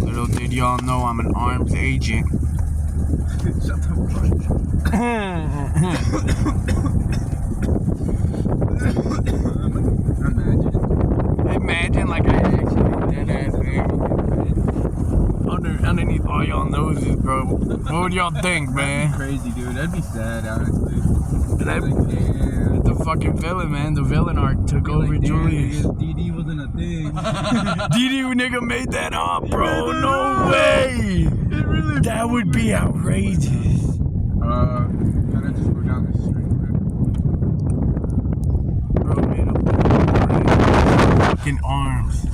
Little did y'all know I'm an arms agent. Shut the fuck up. Imagine like I actually did that, man. Underneath all y'all noses, bro. What would y'all think, man? That'd be crazy, dude. That'd be sad, honestly. The fucking villain, man. The villain arc took over Julius. DD wasn't a thing. DD nigga made that up, bro. No way. That would be outrageous. Gotta just go down the street, man. Bro made up fucking arms.